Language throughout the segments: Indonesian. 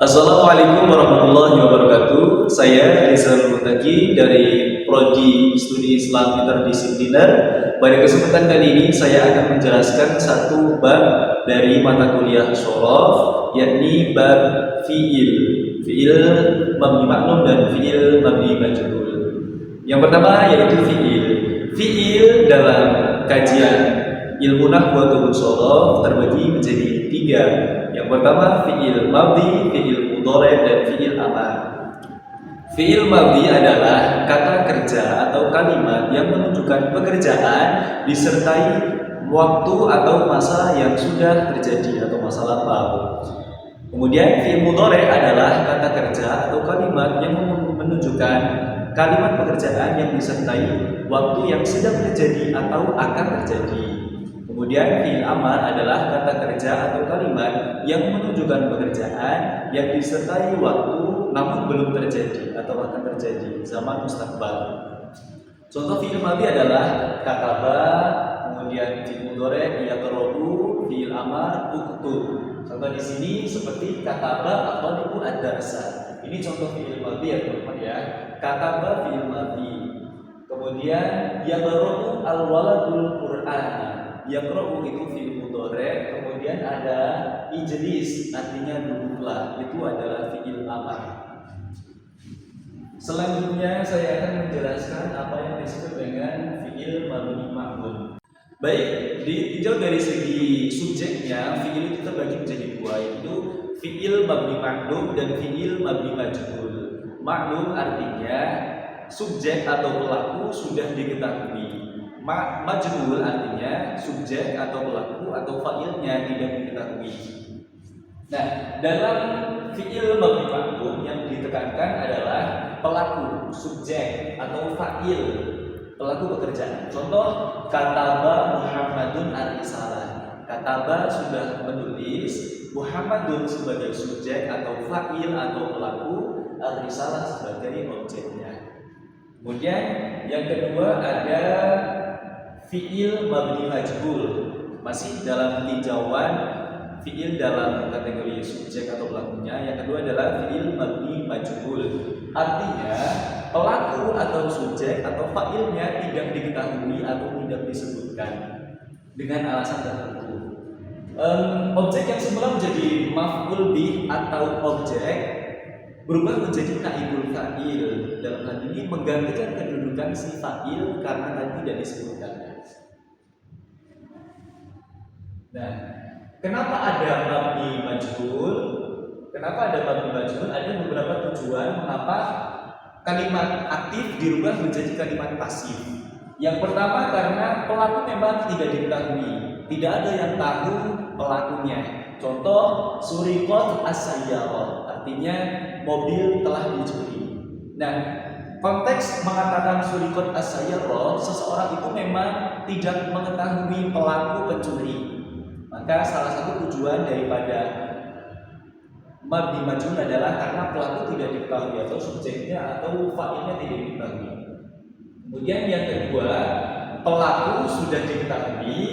Assalamualaikum warahmatullahi wabarakatuh. Saya Rizal Mutaki dari Prodi Studi Islam Interdisipliner. Pada kesempatan kali ini saya akan menjelaskan satu bab dari mata kuliah Shorof, yakni bab fi'il. Fi'il mabni maklum dan fi'il mabni majhul. Yang pertama yaitu fi'il. Fi'il dalam kajian ilmu nahwu atau shorof terbagi menjadi tiga. Yang pertama fi'il madhi, fi'il mudhari, dan fi'il amar. Fi'il madhi adalah kata kerja atau kalimat yang menunjukkan pekerjaan disertai waktu atau masa yang sudah terjadi atau masa lampau. Kemudian fi'il mudhari adalah kata kerja atau kalimat yang menunjukkan kalimat pekerjaan yang disertai waktu yang sedang terjadi atau akan terjadi. Kemudian fi'il amar adalah kata kerja atau kalimat yang menunjukkan pekerjaan yang disertai waktu namun belum terjadi atau akan terjadi zaman mustaqbal. Contoh fi'il madhi adalah kataba, kemudian fi'il mudhari yaqra'u, fi'il amar uktub. Contoh di sini seperti kataba atau ibu ad-darsa. Ini contoh fi'il madhi ya teman-teman ya. Kataba fi'il madhi. Kemudian yaqra'u al-waladul qur'ana. Yaqra'u itu fi'il mudhari, kemudian ada ijlis artinya duduklah, itu adalah fi'il amar. Selanjutnya saya akan menjelaskan apa yang disebut dengan fi'il mabni ma'lum. Baik, ditinjau dari segi subjeknya, fi'il itu terbagi menjadi dua, yaitu fi'il mabni ma'lum dan fi'il mabni majhul. Ma'lum artinya subjek atau pelaku sudah diketahui. Majhul artinya subjek atau pelaku atau fa'ilnya tidak diketahui. Nah, dalam fi'il mabni ma'lum yang ditekankan adalah pelaku, subjek atau fa'il, pelaku pekerjaan. Contoh kataba Muhammadun ar-risalah. Kataba sudah menulis, Muhammadun sebagai subjek atau fa'il atau pelaku, ar-risalah sebagai objeknya. Kemudian yang kedua ada fi'il mabni majhul, masih dalam tinjauan fi'il dalam kategori subjek atau pelakunya. Yang kedua adalah fi'il mabni majhul, artinya pelaku atau subjek atau fa'ilnya tidak diketahui atau tidak disebutkan dengan alasan tertentu. Objek yang semula menjadi maf'ul bih atau objek berubah menjadi naibul fa'il. Dalam hal ini menggantikan kedudukan si fa'il karena tadi tidak disebutkan. Nah, kenapa ada mabni majhul? Kenapa ada mabni majhul? Ada beberapa tujuan mengapa kalimat aktif dirubah menjadi kalimat pasif. Yang pertama karena pelaku memang tidak diketahui, tidak ada yang tahu pelakunya. Contoh suriqat as-sayyarah, artinya mobil telah dicuri. Nah, konteks mengatakan suriqat as-sayyarah, seseorang itu memang tidak mengetahui pelaku pencuri. Maka salah satu tujuan daripada mabni majhul adalah karena pelaku tidak diketahui atau subjeknya atau fa'ilnya tidak diketahui. Kemudian yang kedua, pelaku sudah diketahui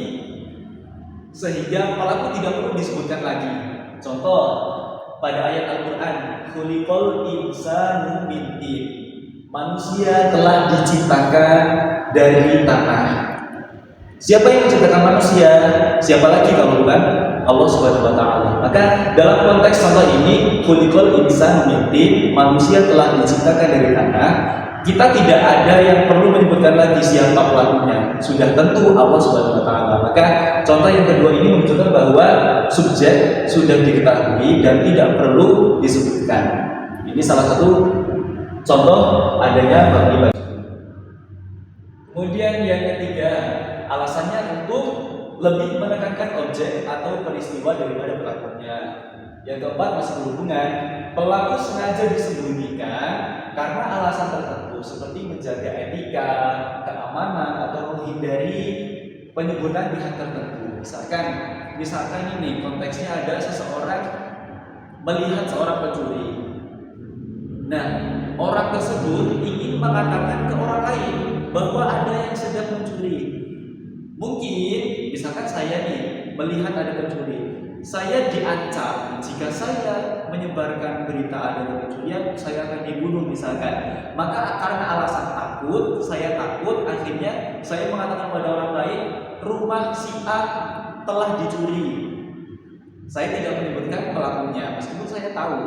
sehingga pelaku tidak perlu disebutkan lagi. Contoh pada ayat Al-Qur'an, khuliqal insanu min tin. Manusia telah diciptakan dari tanah. Siapa yang menciptakan manusia? Siapa lagi kalau bukan Allah Subhanahu wa taala. Maka dalam konteks contoh ini, khuliqal insanu min tin, manusia telah diciptakan dari tanah. Kita tidak ada yang perlu menyebutkan lagi siapa pelakunya. Sudah tentu Allah Subhanahu wa taala. Maka contoh yang kedua ini menunjukkan bahwa subjek sudah diketahui dan tidak perlu disebutkan. Ini salah satu contoh adanya mabni majhul. Kemudian yang ketiga, alasannya untuk lebih menekankan objek atau peristiwa daripada pelakunya. Yang keempat masih berhubungan, pelaku sengaja disembunyikan karena alasan tertentu seperti menjaga etika, keamanan atau menghindari penyebutan pihak tertentu. Misalkan ini konteksnya ada seseorang melihat seorang pencuri. Nah, orang tersebut ingin mengatakan ke orang lain bahwa ada yang sedang mencuri. Mungkin misalkan saya nih melihat ada pencuri, saya diancam jika saya menyebarkan berita adanya pencurian, saya akan dibunuh misalkan. Maka karena alasan takut, saya takut, akhirnya saya mengatakan pada orang lain, rumah si A telah dicuri. Saya tidak menyebutkan pelakunya, meskipun saya tahu,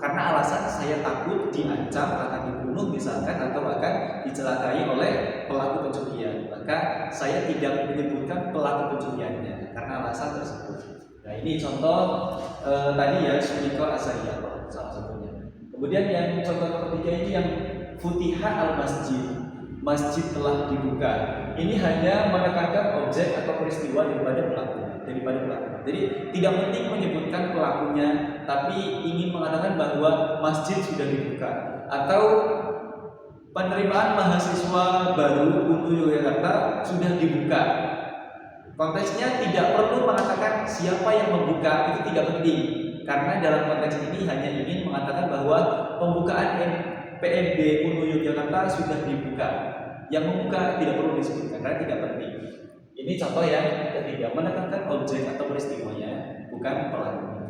karena alasan saya takut diancam akan dibunuh misalkan, atau akan dicelakai oleh pelaku pencurian. Maka saya tidak menyebutkan pelaku pencuriannya karena alasan tersebut. Nah, ini contoh tadi ya, Syuriko Asayya salah satunya. Kemudian yang contoh ketiga ini yang Futiha al-Masjid, masjid telah dibuka. Ini hanya menekankan objek atau peristiwa daripada pelaku. Jadi tidak penting menyebutkan pelakunya, tapi ingin mengatakan bahwa masjid sudah dibuka. Atau penerimaan mahasiswa baru UNU Yogyakarta sudah dibuka. Konteksnya tidak perlu mengatakan siapa yang membuka, itu tidak penting. Karena dalam konteks ini hanya ingin mengatakan bahwa pembukaan PMB UNU Yogyakarta sudah dibuka. Yang membuka tidak perlu disebutkan karena tidak penting. Ini contoh yang ketiga, menekankan objek atau peristiwanya, bukan pelakunya.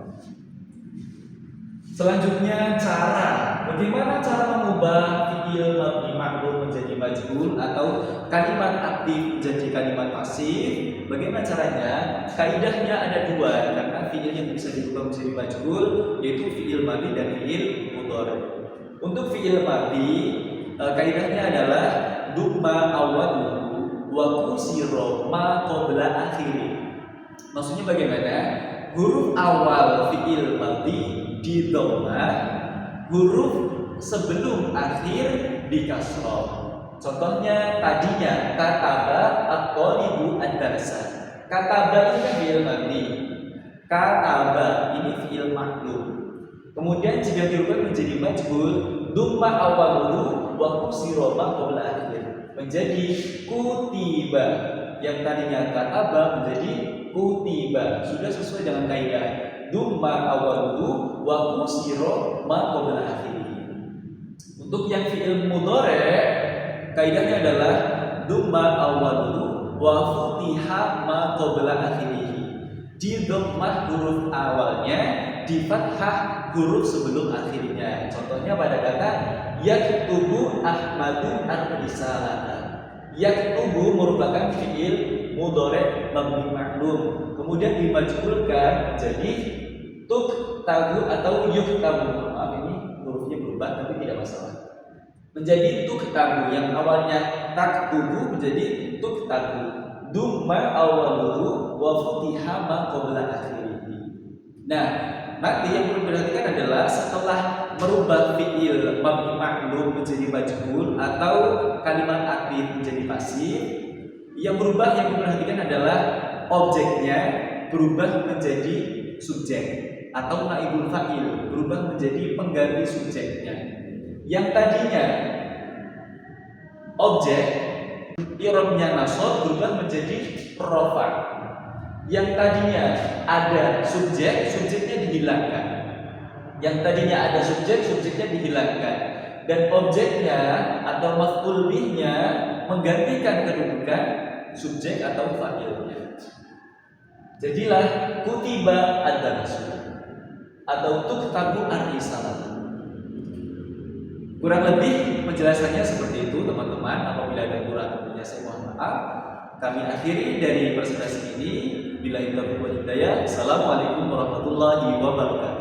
Selanjutnya cara. Bagaimana cara mengubah fi'il mabni ma'lum menjadi majhul atau kalimat aktif menjadi kalimat pasif? Bagaimana caranya? Kaidahnya ada dua, karena fi'il yang bisa diubah menjadi majhul yaitu fi'il madi dan fi'il mudhari. Untuk fi'il madi, kaidahnya adalah dumma awwaluhu wa kusiro ma qabla akhiri. Maksudnya bagaimana? Huruf awal fi'il madhi di dhammah, huruf sebelum akhir di kasrah. Contohnya tadinya kataba at-thalibu ad-darsa. Kataba ini kan fi'il madhi. Kataba ini fi'il ma'lum. Kemudian jika dirubah menjadi majhul, dumma awaluhu wa kusiro ma qabla akhir, menjadi kutiba. Yang tadinya kataba menjadi kutiba. Sudah sesuai dengan kaidah dumma awaluhu wa kusiro ma qabla akhir. Untuk yang fi'il mudhari, kaidahnya adalah dumma awaluhu wa futiha ma qabla akhirih. Di dhammah huruf awalnya, di fathah huruf sebelum akhirnya. Contohnya pada kata yaktubu Ahmadu ar-risalata. Yaktubu merupakan fi'il mudhari mabni ma'lum, kemudian dimajhulkan menjadi tuktabu atau yuktabu. Maaf, ini hurufnya berubah tapi tidak masalah. Menjadi tuktabu, yang awalnya taktubu menjadi tuktabu. Dumma awaluhu wa futiha ma qabla akhirih. Nah, nanti yang perlu diperhatikan adalah setelah merubah fi'il mabni ma'lum menjadi majhul atau kalimat aktif menjadi pasif, yang berubah yang diperhatikan adalah objeknya berubah menjadi subjek atau naibul fa'il, berubah menjadi pengganti subjeknya. Yang tadinya objek i'rabnya nasab berubah menjadi rafa. Yang tadinya ada subjek, subjeknya dihilangkan. Yang tadinya ada subjek, subjeknya dihilangkan. Dan objeknya atau maf'ul bihnya menggantikan kedudukan subjek atau fa'ilnya. Jadilah kutiba ad-darsu atau tuktabu ar-risalatu. Kurang lebih penjelasannya seperti itu teman-teman. Apabila ada kurang-kurangnya saya mohon maaf. Kami akhiri dari presentasi ini. Billahi taufiq wal hidayah. Assalamualaikum warahmatullahi wabarakatuh.